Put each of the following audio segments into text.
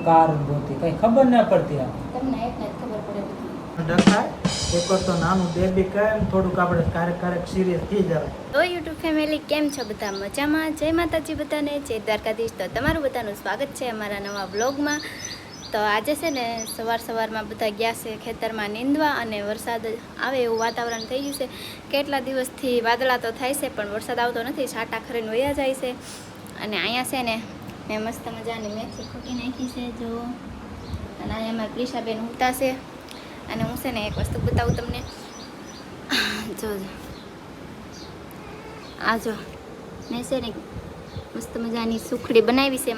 કારણ ગોતી કઈ ખબર ના પડતી આ તમને એટલે જ ખબર પડે બધી. ડખાય એક તો નાનું બેબી કહે ને થોડુંક આપણે ક્યારેક સિરિયસ થઈ જાય. તો યુટ્યુબ ફેમિલી કેમ છો બધા મજામાં? જય માતાજી બધાને, જય દ્વારકાધીશ. તો તમારું બધાનું સ્વાગત છે અમારા નવા વ્લોગમાં. તો આજે છે ને સવારમાં બધા ગયા છે ખેતરમાં નીંદવા, અને વરસાદ આવે એવું વાતાવરણ થઈ ગયું છે. કેટલા દિવસથી વાદળા તો થાય છે પણ વરસાદ આવતો નથી, છાંટા ખરીને વયા જાય છે. અને અહીંયા છે ને મેં મસ્ત મજાની મેથી ખોટી નાખી છે જો. અને અહીંયા અમારા પ્રિશાબેન ઉતા છે. અને હું છે ને એક વસ્તુ બતાવું તમને, જો આ જો મેં છે ને મસ્ત મજાની સુખડી બનાવી છે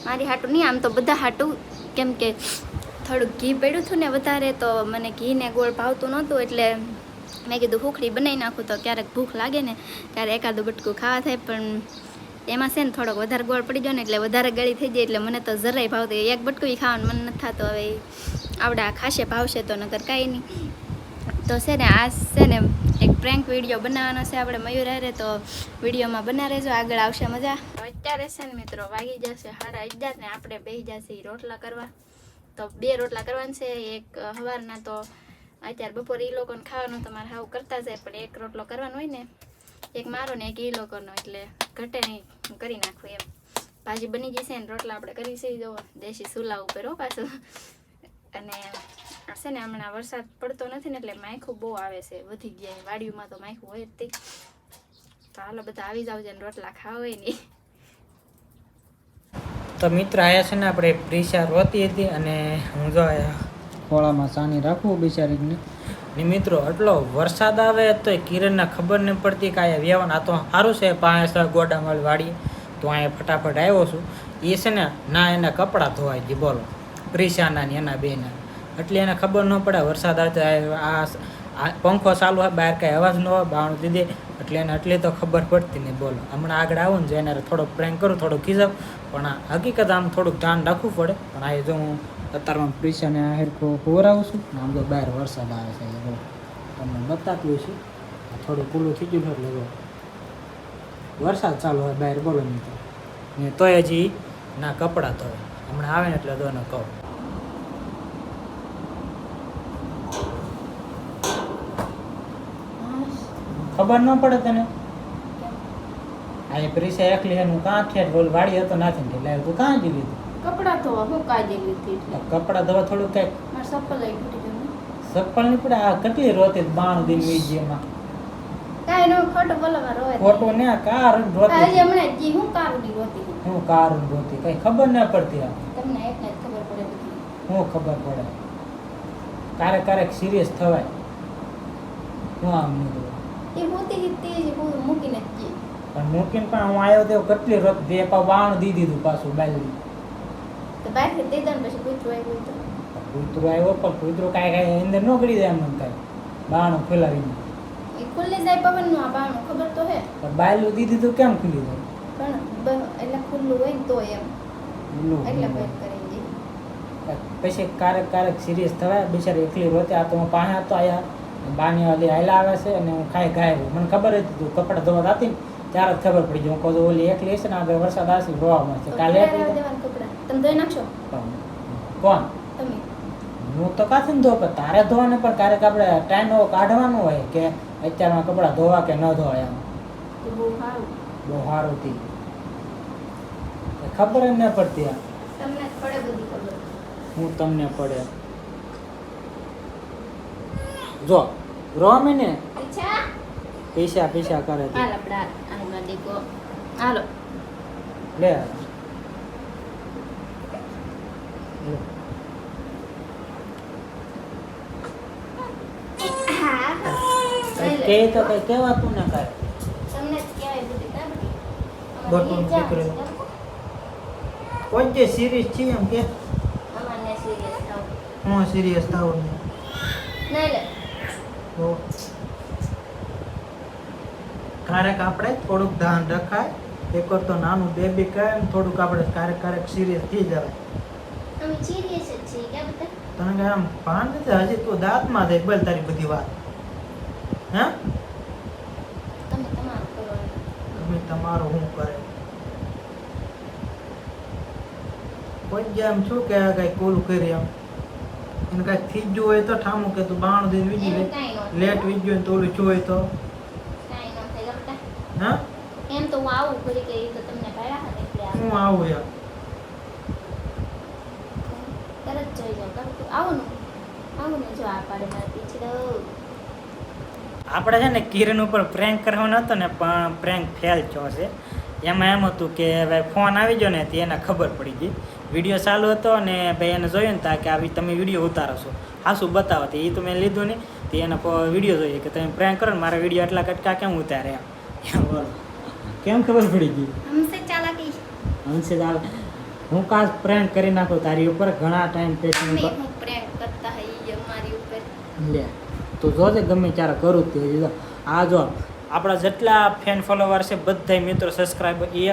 મારી હાટું નહીં, આમ તો બધા હાટું, કેમ કે થોડુંક ઘી પડ્યું હતું ને વધારે, તો મને ઘી ને ગોળ ભાવતું નહોતું, એટલે મેં કીધું સુખડી બનાવી નાખું તો ક્યારેક ભૂખ લાગે ને ત્યારે એકાદું બટકું ખાવા થાય. પણ એમાં છે ને થોડોક વધારે ગોળ પડી ગયો ને એટલે વધારે ગળી થઈ જાય, એટલે મને તો જરાય ભાવતી, એક બટકું ખાવાનું મન નથી થતું. હવે આવડા ખાશે ભાવશે તો નગર કાંઈ નહીં. તો છે ને આ છે ને એક પ્રેન્ક વિડીયો બનાવવાનો છે આપણે મયુર હારે, તો વિડીયોમાં બના રહેજો, આગળ આવશે મજા. અત્યારે છે ને મિત્રો વાગી જશે 11:30 ને આપણે બેસી જશે રોટલા કરવા. તો 2 રોટલા કરવાના છે, એક સવારના, તો અત્યારે બપોરે એ લોકોને ખાવાનું તમારે હાવ કરતા જાય, પણ એક રોટલો કરવાનો હોય ને, એક મારો ને એક એ લોકોનો, એટલે ઘટે નહીં, હું કરી નાખું એમ. ભાજી બની જશે ને રોટલા આપણે કરી છે જો દેશી ચૂલા ઉપર હો પાછું. અને છે ને હમણાં વરસાદ પડતો નથી ને એટલે માયખું બહુ આવે છે, વધી ગયા વાડીઓમાં તો માયખું હોય જ તે. તો હાલો બધા આવી જાવ ને રોટલા ખાવા હોય નહીં. તો મિત્ર આયા છે ને આપણે પ્રિશા રોતી હતી, અને હું જો ખોળામાં સાની રાખવું બિચારીને. ને મિત્રો એટલો વરસાદ આવે તો કિરણને ખબર નહીં પડતી કે અહીંયા વ્યવહાર. આ તો સારું છે પાસે ગોડામાં વાળી, તો અહીંયા ફટાફટ આવ્યો છું. એ છે ને ના એના કપડાં ધોવાઈ ગઈ, બોલો, પ્રિશાના ને એના બેના. એટલે એને ખબર ન પડે વરસાદ આવે, આ પંખો ચાલુ હોય, બહાર કાંઈ અવાજ ન હોય, બાવણું દીધી, એટલે એને એટલી તો ખબર પડતી નહીં. બોલો, હમણાં આગળ આવું ને જો એને થોડોક પ્રેન્ક કરું, થોડુંક ખીજાવ, પણ હકીકત આમ થોડુંક ધ્યાન રાખવું પડે. પણ આ જો હું અત્યારમાં પ્રિશાને હેરખો ખવડાવું છું ને, આમ તો બહાર વરસાદ આવે છે, તમને બતાવ્યું છું, થોડું કુલું થઈ ગયું એટલે જો વરસાદ ચાલુ હોય બહાર, બોલો મિત્રો. ને તોય હજી ના કપડાં ધોવે, હમણાં આવે ને એટલે દોને કહું. ખબર ન પડે તને? આ પ્રિશા એકલી એનું કાં ખેડ બોલ વાડી હતો નાથી એટલે તું કાં જ લીધું કપડાં ધોવા હું કાઢી લીધી, કપડાં ધોવા થોડુંક કઈક મારે ચપ્પલ લઈ ફૂટી ગયું. ચપ્પલ ની પડે, આ કેટલી રોતી 92 દિન વીજમાં કાઈ નો ખોટો બોલવા રોય, ખોટો ને કાર રોતી. આજે હમણાં જી હું કારુડી રોતી, હું કાર રોતી, કઈ ખબર ના પડતી. આ તમને એટલે જ ખબર પડે બધી. હું ખબર પડે, ક્યારેક સિરિયસ થવાય. હું આમ એ હોતી તે જ મૂકીને જ પણ મૂકીને પણ હું આવ્યો તો કેટલી રોત, 2 પાવ બાણ દી દીધું પાછું બાયલી. તો બહાર થી દે દન પછી કૂતરો આવ્યો તો કૂતરો આવ્યો, પણ કૂતરો કાંઈ અંદર ન ગળી જાય, એમ કાંઈ બાણું ખોલાવીને એ ખુલ્લી જાય પવન નું આ બાણું, ખબર તો હે. પણ બાયલું દી દીધું કેમ ખુલી જાય? પણ એટલે ખુલ્લું હોય ને તો એમ એટલે ખુલ્લું બંધ કરી દે. પછી ક્યારેક સિરિયસ થવાય, બિચારી એકલી રોતે. આ તો હું પાસે હતો, આયા બાની વાલી હાલા આવે છે, અને હું ખાઈ ગાય. મને ખબર હતી તું કપડાં ધોવા હતી ને ત્યારે જ ખબર પડી ગઈ. હું કહું ઓલી એકલી હશે ને આગળ વરસાદ આવશે રોવામાં છે કાલે દેવાના કપડા તમે ધોઈ નાખશો? કોણ? તમે. હું તો કાથી ધો, પણ તારે ધોવાને પણ ક્યારેક આપણે ટાઈમ એવો કાઢવાનો હોય કે અત્યારમાં કપડાં ધોવા કે ન ધોવા. એમ તો બહુ સારું, બહુ સારું હતી, ખબર જ ન પડતી. આ તમને પડે બધી ખબર. હું તમને પડે જો રોમે ને અચ્છા પૈસા કરે છે. હાલ આપડા આનો દીકો હાલો લે કે તો કઈ કહેવાતું ને કાંઈ. તમને જ કહેવાય બધી કાબડી બટું દીકરી કોઈ જે સિરિયસ છે એમ કે અમારને સિરિયસ થાવ હું સિરિયસ થાવ ને નહીં લે તો ક્યારેક આપણે થોડુંક ધ્યાન રખાય. એક તો નાનું બેબી કહે ને થોડુંક આપણે ક્યારેક સિરિયસ થઈ જવાય. અમે સિરિયસ જ છીએ કે બધા. તને કઈ આમ ભાન નથી? હજી તું દાંતમાં દે બોલ તારી બધી વાત. હા તમે તમારું કરો, તમે તમારું શું કરે? કોઈ જ આમ શું કે કઈ કોલ કરી આમ એને કઈ થીજ્યું હોય તો ઠામું કે તું બાણ દઈને વીજી લે લેટ વીજ્યું તો ઓલું જોઈ તો કાઈ ન થાય લપટા હા એમ તો હું આવું ઘડી કે તો તમને ભાડા હતા એટલે હું આવું યાર તરત જઈ જાવ કર આવું ને જો આ પાડે મારા પીછડો આપણે છે ને કિરણ ઉપર પ્રેન્ક કરવાનો હતો ને પણ પ્રેન્ક ફેલ થયો છે એમાં એમ હતું કે ભાઈ ફોન આવી ગયો ને તે એને ખબર પડી ગઈ વિડીયો ચાલુ હતો ને ભાઈ એને જોયું ને તા કે આવી તમે વિડીયો ઉતારો છો હાસું બતાવો તો એ તો મેં લીધું નહીં તે એના વિડીયો જોઈએ કે તમે પ્રેન્ક કરો ને મારા વિડીયો એટલા કટકા કેમ ઉતારે એમ બોલો કેમ ખબર પડી ગઈ હમસે ચાલાકી હમસે ચાલ હું કાલ પ્રેન્ક કરી નાખું તારી ઉપર ઘણા ટાઈમ પછી હું પ્રેન્ક કરતા હઈ અમારી ઉપર લે તું જોજે ગમે ત્યારે કરું જ તે આ જો આપણા જેટલા ફેન ફોલોવર છે બધા મિત્રો સબસ્ક્રાઈબર એ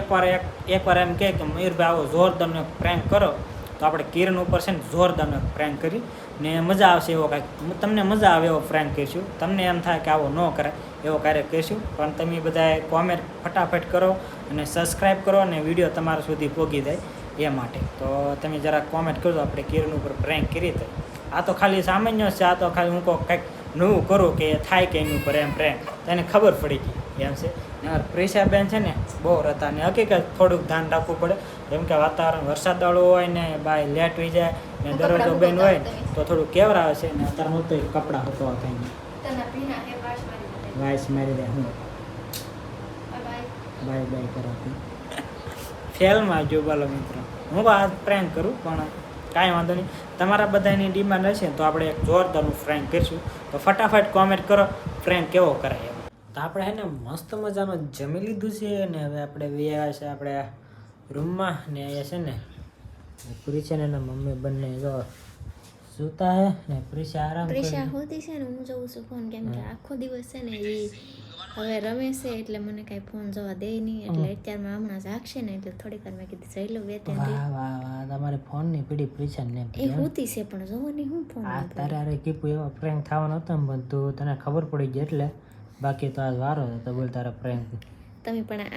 એકવાર એમ કહે કે મયુરભાઈ આવો જોરદારનો પ્રેન્ક કરો તો આપણે કિરણ ઉપર છે ને જોરદારનો પ્રેન્ક કરી ને મજા આવશે એવો કાંઈક તમને મજા આવે એવો પ્રેન્ક કરીશું તમને એમ થાય કે આવો ન કરાય એવો કાર્ય કરીશું પણ તમે બધા કોમેન્ટ ફટાફટ કરો અને સબસ્ક્રાઈબ કરો અને વિડીયો તમારા સુધી પહોંચી જાય એ માટે તો તમે જરા કોમેન્ટ કરજો આપણે કિરણ ઉપર પ્રેન્ક કરી તો આ તો ખાલી સામાન્ય છે આ તો ખાલી હું કંઈક નવું કરું કે થાય કે એની ઉપર એમ પ્રેન્ક તો એને ખબર પડી ગઈ એમ છે ને પ્રેશાબેન છે ને બહુ હતા ને હકીકત થોડુંક ધ્યાન રાખવું પડે જેમ કે વાતાવરણ વરસાદવાળું હોય ને બાય લેટ હોઈ જાય ને દરવાજો બંધ હોય તો થોડું કેવરાવે છે ને અત્યારમાં તો કપડાં હતો કંઈ તને પીના હે વાઇસ મારી દે હું બાય બાય બાય કરાતી ફેલમાં જો બોલો મિત્રો હું આ પ્રેન્ક કરું પણ કાંઈ વાંધો નહીં તમારા બધાની ડિમાન્ડ હશે તો આપણે એક જોરદારનું પ્રેન્ક કરીશું તો ફટાફટ કોમેન્ટ કરો પ્રેન્ક કેવો કરાય એમ તો આપણે હે ને મસ્ત મજાનું જમી લીધું છે ને હવે આપણે વ્યા છે આપણે રૂમમાં ને અહીંયા છે ને પૂરી છે ને એના મમ્મી બંને જો સૂતા હે ને પ્રિશા આરામ પ્રિશા હોતી છે ને હું જોઉં છું ફોન કેમ કે આખો દિવસ છે ને એ હવે રમે છે એટલે મને કાંઈ ફોન જોવા દે નહીં એટલે અત્યારમાં હમણાં જાગશે ને એટલે થોડીક વાર મેં કીધું જઈ લો બે ત્રણ વાહ વાહ વાહ તમારે ફોનની પીડી પ્રિશા ને એ હોતી છે પણ જોવાની હું ફોન આ તારે અરે કીપું એવો પ્રેન્ક થવાનો હતો ને પણ તું તને ખબર પડી ગઈ એટલે બાકી તો આજ વારો હતો બોલ તારા પ્રેન્ક તમે પણ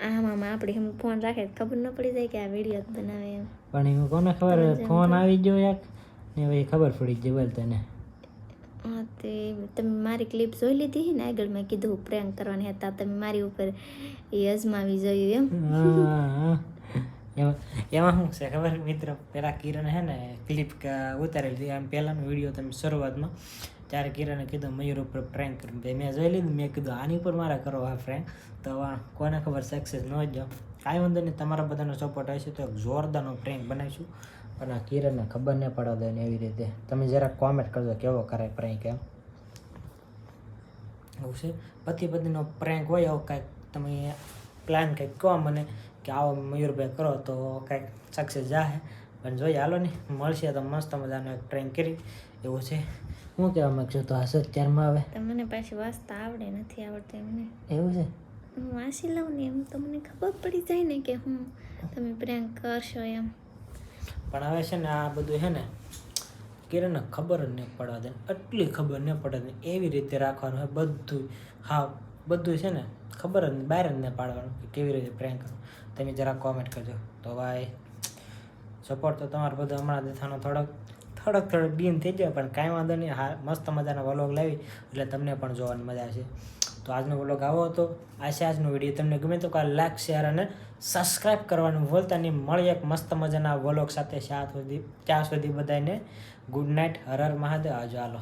આમાં આપણે એમ ફોન રાખે તો ખબર ન પડી જાય કે આ વિડીયો બનાવે એમ પણ એવું કોને ખબર ફોન આવી ગયો એક ને હવે ખબર પડી ગઈ બોલ તને હા તે તમે મારી ક્લિપ જોઈ લીધી ને આગળ મેં કીધું પ્રેન્ક કરવાની હતા તમે મારી ઉપર એ અજમાવી જોયું એમ એમાં શું છે ખબર મિત્ર પેલા કિરણ હે ને ક્લિપ ઉતારેલી હતી આમ પહેલાનો વિડીયો તમે શરૂઆતમાં ત્યારે કિરણે કીધું મયુર ઉપર પ્રેન્ક કરી મેં જોઈ લીધું મેં કીધું આની ઉપર મારે કરો આ પ્રેન્ક તો કોને ખબર સક્સેસ ન જ કાંઈ વાંધો નહીં તમારા બધાનો સપોર્ટ હશે તો એક જોરદારનો પ્રેન્ક બનાવીશું પણ આ કિરણને ખબર ન પડવા દે ને એવી રીતે તમે જરાક કોમેન્ટ કરજો કેવો કરાય પ્રેન્ક એમ એવું છે પતિ પત્નીનો પ્રેન્ક હોય એવો કાંઈક તમે પ્લાન કંઈક કહો મને કે આવો મયુરભાઈ કરો તો કાંઈક સક્સેસ જાહે પણ જોઈએ હાલો ને મળશે તો મસ્ત મજાનો એક પ્રેન્ક કરી એવું છે હું કહેવા માગશું તો હશે અત્યારમાં આવે તમને પાછી વાંચતા આવડે નથી આવડતું એમને એવું છે હું વાંચી લઉં ને એમ તો મને ખબર પડી જાય ને કે હું તમે પ્રેન્ક કરશો એમ પણ હવે છે ને આ બધું છે ને કિરણને ખબર જ નહીં પડવા દે એટલી ખબર નહીં પડે ને એવી રીતે રાખવાનું હોય બધું હા બધું છે ને ખબર જ બહાર જ નહીં પાડવાનું કે કેવી રીતે પ્રેન્ક કરવું તમે જરા કોમેન્ટ કરજો તો ભાઈ સપોર્ટ તો તમારો બધો હમણાં દેખાનો થોડોક ડીમ થઈ જાય પણ કાંઈ વાંધો નહીં હા મસ્ત મજાના વ્લોગ લાવી એટલે તમને પણ જોવાની મજા આવશે તો આજનો વ્લોગ આવો હતો આજનો વિડીયો તમને ગમે તો કાલ લાઈક શેર અને સબસ્ક્રાઈબ કરવાનું ભૂલતા નહીં મળી એક મસ્ત મજાના વ્લોગ સાથે ત્યાં સુધી બધાને ગુડ નાઇટ હર હર મહાદેવ આવજો હાલો